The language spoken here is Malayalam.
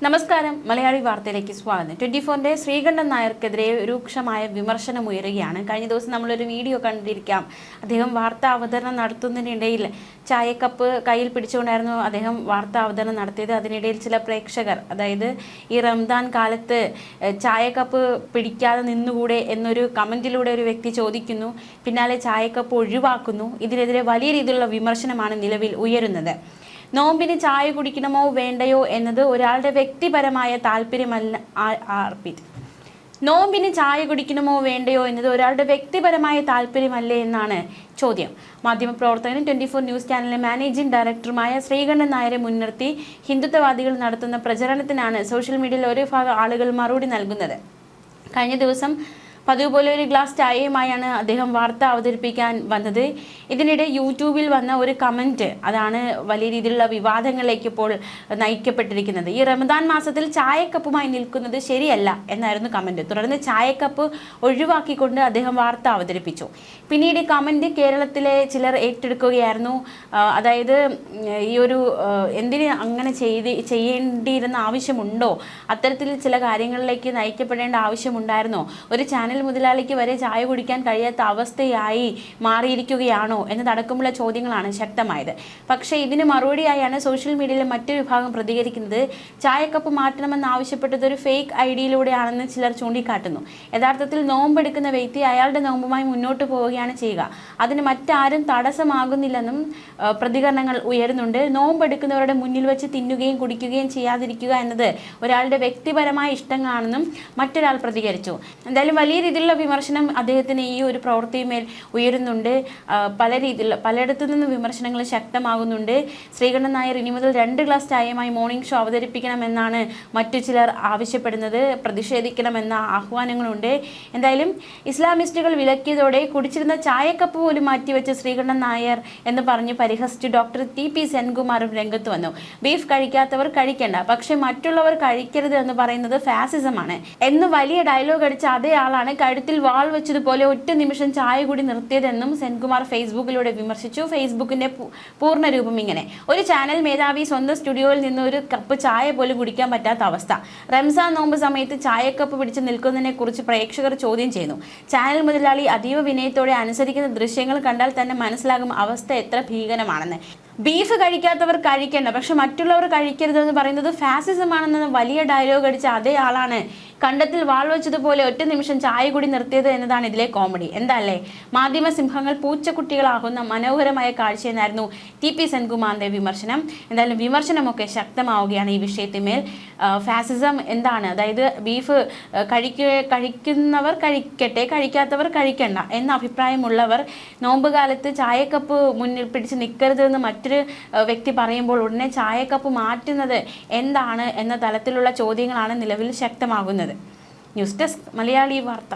നമസ്കാരം. മലയാളി വാർത്തയിലേക്ക് സ്വാഗതം. 24ന്റെ ശ്രീകണ്ഠൻ നായർക്കെതിരെ രൂക്ഷമായ വിമർശനം ഉയരുകയാണ്. കഴിഞ്ഞ ദിവസം നമ്മളൊരു വീഡിയോ കണ്ടിരിക്കാം. അദ്ദേഹം വാർത്താ അവതരണം നടത്തുന്നതിനിടയിൽ ചായക്കപ്പ് കയ്യിൽ പിടിച്ചുകൊണ്ടായിരുന്നു അദ്ദേഹം വാർത്താ അവതരണം നടത്തിയത്. അതിനിടയിൽ ചില പ്രേക്ഷകർ, അതായത് ഈ റംദാൻ കാലത്ത് ചായക്കപ്പ് പിടിക്കാതെ നിന്നുകൂടെ എന്നൊരു കമൻറ്റിലൂടെ ഒരു വ്യക്തി ചോദിക്കുന്നു. പിന്നാലെ ചായക്കപ്പ് ഒഴിവാക്കുന്നു. ഇതിനെതിരെ വലിയ രീതിയിലുള്ള വിമർശനമാണ് നിലവിൽ ഉയരുന്നത്. നോമ്പിന് ചായ കുടിക്കണമോ വേണ്ടയോ എന്നത് ഒരാളുടെ വ്യക്തിപരമായ താല്പര്യമല്ല. നോമ്പിന് ചായ കുടിക്കണമോ വേണ്ടയോ എന്നത് ഒരാളുടെ വ്യക്തിപരമായ താല്പര്യമല്ലേ എന്നാണ് ചോദ്യം. മാധ്യമപ്രവർത്തകനും 24 ന്യൂസ് ചാനലിലെ മാനേജിംഗ് ഡയറക്ടറുമായ ശ്രീകണ്ഠൻ നായരെ മുൻനിർത്തി ഹിന്ദുത്വവാദികൾ നടത്തുന്ന പ്രചരണത്തിനാണ് സോഷ്യൽ മീഡിയയിൽ ഒരു ഭാഗം ആളുകൾ മറുപടി നൽകുന്നത്. കഴിഞ്ഞ ദിവസം പതിവ് പോലെ ഒരു ഗ്ലാസ് ചായയുമായാണ് അദ്ദേഹം വാർത്ത അവതരിപ്പിക്കാൻ വന്നത്. ഇതിനിടെ യൂട്യൂബിൽ വന്ന ഒരു കമൻറ്റ് അതാണ് വലിയ രീതിയിലുള്ള വിവാദങ്ങളിലേക്ക് ഇപ്പോൾ നയിക്കപ്പെട്ടിരിക്കുന്നത്. ഈ റമദാൻ മാസത്തിൽ ചായക്കപ്പുമായി നിൽക്കുന്നത് ശരിയല്ല എന്നായിരുന്നു കമൻറ്റ്. തുടർന്ന് ചായക്കപ്പ് ഒഴിവാക്കിക്കൊണ്ട് അദ്ദേഹം വാർത്ത അവതരിപ്പിച്ചു. പിന്നീട് കമൻറ്റ് കേരളത്തിലെ ചിലർ ഏറ്റെടുക്കുകയായിരുന്നു. അതായത് ഈ ഒരു എന്തിന് അങ്ങനെ ചെയ്യേണ്ടിയിരുന്ന ആവശ്യമുണ്ടോ, അത്തരത്തിൽ ചില കാര്യങ്ങളിലേക്ക് നയിക്കപ്പെടേണ്ട ആവശ്യമുണ്ടായിരുന്നോ, ഒരു ചാനൽ മുതലാളിക്ക് വരെ ചായ കുടിക്കാൻ കഴിയാത്ത അവസ്ഥയായി മാറിയിരിക്കുകയാണോ എന്നതടക്കമുള്ള ചോദ്യങ്ങളാണ് ശക്തമായത്. പക്ഷേ ഇതിന് മറുപടിയായാണ് സോഷ്യൽ മീഡിയയിലെ മറ്റൊരു വിഭാഗം പ്രതികരിക്കുന്നത്. ചായക്കപ്പ് മാറ്റണമെന്ന് ആവശ്യപ്പെട്ടത് ഒരു ഫേക്ക് ഐഡിയിലൂടെയാണെന്ന് ചിലർ ചൂണ്ടിക്കാട്ടുന്നു. യഥാർത്ഥത്തിൽ നോമ്പെടുക്കുന്ന വ്യക്തി അയാളുടെ നോമ്പുമായി മുന്നോട്ട് പോവുകയാണ് ചെയ്യുക. അതിന് മറ്റാരും തടസ്സമാകുന്നില്ലെന്നും പ്രതികരണങ്ങൾ ഉയരുന്നുണ്ട്. നോമ്പെടുക്കുന്നവരുടെ മുന്നിൽ വെച്ച് തിന്നുകയും കുടിക്കുകയും ചെയ്യാതിരിക്കുക എന്നത് ഒരാളുടെ വ്യക്തിപരമായ ഇഷ്ടങ്ങളാണെന്നും മറ്റൊരാൾ പ്രതികരിച്ചു. എന്തായാലും വലിയ രീതിയിലുള്ള വിമർശനം അദ്ദേഹത്തിന് ഈ ഒരു പ്രവൃത്തിയുമേൽ ഉയരുന്നുണ്ട്. പലയിടത്തു നിന്നും വിമർശനങ്ങൾ ശക്തമാകുന്നുണ്ട്. ശ്രീകണ്ഠൻ നായർ ഇനി മുതൽ 2 ഗ്ലാസ് ചായയുമായി മോർണിംഗ് ഷോ അവതരിപ്പിക്കണമെന്നാണ് മറ്റു ചിലർ ആവശ്യപ്പെടുന്നത്. പ്രതിഷേധിക്കണമെന്ന ആഹ്വാനങ്ങളുണ്ട്. എന്തായാലും ഇസ്ലാമിസ്റ്റുകൾ വിലക്കിയതോടെ കുടിച്ചിരുന്ന ചായക്കപ്പ് പോലും മാറ്റിവെച്ച് ശ്രീകണ്ഠൻ നായർ എന്ന് പറഞ്ഞ് പരിഹസിച്ച് ഡോക്ടർ TP സെൻകുമാറും രംഗത്ത് വന്നു. ബീഫ് കഴിക്കാത്തവർ കഴിക്കേണ്ട, പക്ഷെ മറ്റുള്ളവർ കഴിക്കരുത് എന്ന് പറയുന്നത് ഫാസിസമാണ് എന്ന് വലിയ ഡയലോഗ് അടിച്ച അതേ ആളാണ് കഴുത്തിൽ വാൾ വെച്ചതുപോലെ ഒറ്റ നിമിഷം ചായ കൂടി നിർത്തിയതെന്നും സെൻകുമാർ ഫേസ്ബുക്കിലൂടെ വിമർശിച്ചു. ഫേസ്ബുക്കിന്റെ പൂർണ്ണ രൂപം ഇങ്ങനെ: ഒരു ചാനൽ മേധാവി സ്വന്തം സ്റ്റുഡിയോയിൽ നിന്ന് ഒരു കപ്പ് ചായ പോലും കുടിക്കാൻ പറ്റാത്ത അവസ്ഥ. റംസാൻ നോമ്പ് സമയത്ത് ചായക്കപ്പ് പിടിച്ച് നിൽക്കുന്നതിനെ കുറിച്ച് പ്രേക്ഷകർ ചോദ്യം ചെയ്യുന്നു. ചാനൽ മുതലാളി അതീവ വിനയത്തോടെ അനുസരിക്കുന്ന ദൃശ്യങ്ങൾ കണ്ടാൽ തന്നെ മനസ്സിലാകും അവസ്ഥ എത്ര ഭീകരമാണെന്ന്. ബീഫ് കഴിക്കാത്തവർ കഴിക്കേണ്ട, പക്ഷെ മറ്റുള്ളവർ കഴിക്കരുതെന്ന് പറയുന്നത് ഫാസിസമാണെന്ന് വലിയ ഡയലോഗ് അടിച്ച അതേ ആളാണ് കണ്ടത്തിൽ വാൾ വെച്ചതുപോലെ ഒറ്റ നിമിഷം ചായ കൂടി നിർത്തിയത് എന്നതാണ് ഇതിലെ കോമഡി. എന്താല്ലേ, മാധ്യമ സിംഹങ്ങൾ പൂച്ചക്കുട്ടികളാകുന്ന മനോഹരമായ കാഴ്ചയെന്നായിരുന്നു TP സെൻകുമാറിന്റെ വിമർശനം. എന്തായാലും വിമർശനമൊക്കെ ശക്തമാവുകയാണ് ഈ വിഷയത്തിന്മേൽ. ഫാസിസം എന്താണ്, അതായത് ബീഫ് കഴിക്കുന്നവർ കഴിക്കട്ടെ, കഴിക്കാത്തവർ കഴിക്കണ്ട എന്ന അഭിപ്രായമുള്ളവർ നോമ്പുകാലത്ത് ചായക്കപ്പ് മുന്നിൽ പിടിച്ച് നിൽക്കരുതെന്ന് മറ്റൊരു വ്യക്തി പറയുമ്പോൾ ഉടനെ ചായക്കപ്പ് മാറ്റുന്നത് എന്താണ് എന്ന തലത്തിലുള്ള ചോദ്യങ്ങളാണ് നിലവിൽ ശക്തമാകുന്നത്. ന്യൂസ് ഡെസ്ക് മലയാളി വാർത്ത.